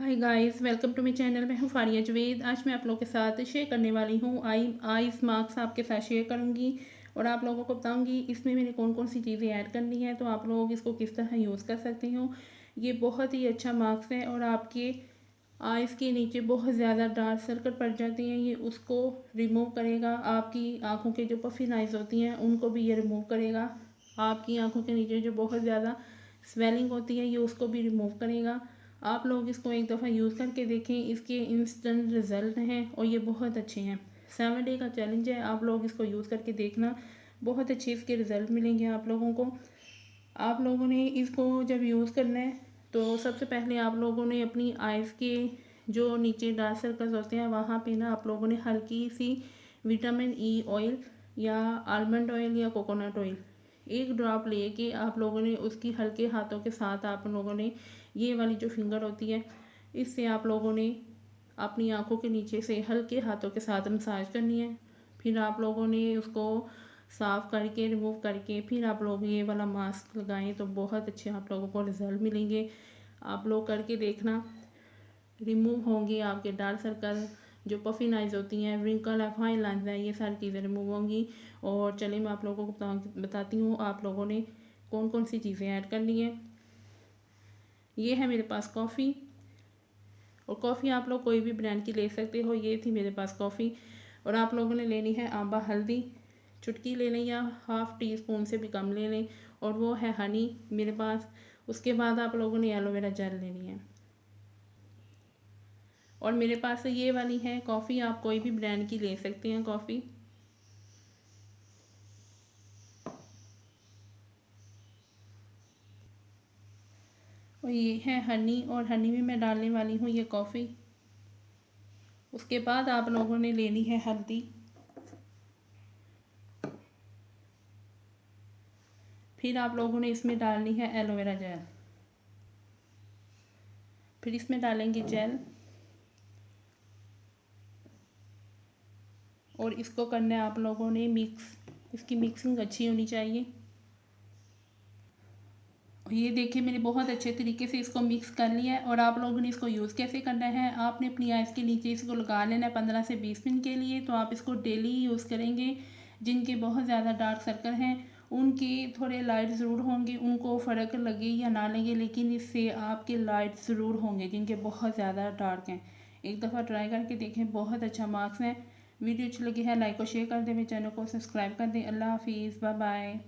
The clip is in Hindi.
Hi guys, welcome to my channel. मैं हूँ फारिया जवेद। आज मैं आप लोगों के साथ शेयर करने वाली हूँ आईज मार्क्स आपके साथ शेयर करूँगी और आप लोगों को बताऊँगी इसमें मैंने कौन कौन सी चीज़ें ऐड करनी है, तो आप लोग इसको किस तरह यूज़ कर सकते हो। ये बहुत ही अच्छा मार्क्स है और आपके आइज़ के नीचे बहुत ज़्यादा डार्क सर्कल पड़ जाते हैं, ये उसको रिमूव करेगा। आपकी आँखों के जो पफिन आइज़ होती हैं उनको भी ये रिमूव करेगा। आपकी आँखों के नीचे जो बहुत ज़्यादा स्वेलिंग होती है ये उसको भी रिमूव करेगा। आप लोग इसको एक दफ़ा यूज़ करके देखें, इसके इंस्टेंट रिज़ल्ट हैं और ये बहुत अच्छे हैं। 7 डे का चैलेंज है, आप लोग इसको यूज़ करके देखना, बहुत अच्छे इसके रिज़ल्ट मिलेंगे आप लोगों को। आप लोगों ने इसको जब यूज़ करना है तो सबसे पहले आप लोगों ने अपनी आइज़ के जो नीचे डार्क सर्कल्स होते हैं वहाँ पे ना आप लोगों ने हल्की सी विटामिन ई ऑयल या आलमंड ऑयल या कोकोनट ऑयल एक ड्रॉप लेके आप लोगों ने उसकी हल्के हाथों के साथ आप लोगों ने ये वाली जो फिंगर होती है इससे आप लोगों ने अपनी आंखों के नीचे से हल्के हाथों के साथ मसाज करनी है। फिर आप लोगों ने उसको साफ़ करके रिमूव करके फिर आप लोग ये वाला मास्क लगाएं तो बहुत अच्छे आप लोगों को रिज़ल्ट मिलेंगे। आप लोग करके देखना, रिमूव होंगे आपके डार्क सर्कल, जो पफिन आइज होती हैं, रिंकल है, फाइन लाइन्स हैं, ये सारी चीज़ें रिमूव होंगी। और चलिए मैं आप लोगों को बताती हूँ आप लोगों ने कौन कौन सी चीज़ें ऐड करनी है। ये है मेरे पास कॉफ़ी, और कॉफ़ी आप लोग कोई भी ब्रांड की ले सकते हो। ये थी मेरे पास कॉफ़ी। और आप लोगों ने लेनी है आंबा हल्दी, चुटकी ले लें या हाफ़ टी स्पून से भी कम ले लें। और वो है हनी मेरे पास। उसके बाद आप लोगों ने एलोवेरा जेल लेनी है। और मेरे पास ये वाली है कॉफ़ी, आप कोई भी ब्रांड की ले सकते हैं कॉफ़ी। और ये है हनी, और हनी में मैं डालने वाली हूँ ये कॉफ़ी। उसके बाद आप लोगों ने लेनी है हल्दी, फिर आप लोगों ने इसमें डालनी है एलोवेरा जेल, फिर इसमें डालेंगे जेल और इसको करना है आप लोगों ने मिक्स। इसकी मिक्सिंग अच्छी होनी चाहिए। ये देखिए मैंने बहुत अच्छे तरीके से इसको मिक्स कर लिया है। और आप लोगों ने इसको यूज़ कैसे करना है, आपने अपनी आइज़ के नीचे इसको लगा लेना है 15 से 20 मिनट के लिए। तो आप इसको डेली यूज़ करेंगे। जिनके बहुत ज़्यादा डार्क सर्कल हैं उनके थोड़े लाइट ज़रूर होंगे, उनको फ़र्क लगे या ना लगे, लेकिन इससे आपके लाइट ज़रूर होंगे जिनके बहुत ज़्यादा डार्क हैं। एक दफ़ा ट्राई करके देखें, बहुत अच्छा मार्क्स है। वीडियो अच्छी लगी है लाइक और शेयर कर दें, मेरे चैनल को सब्सक्राइब कर दें। अल्लाह हाफिज़, बाय बाय।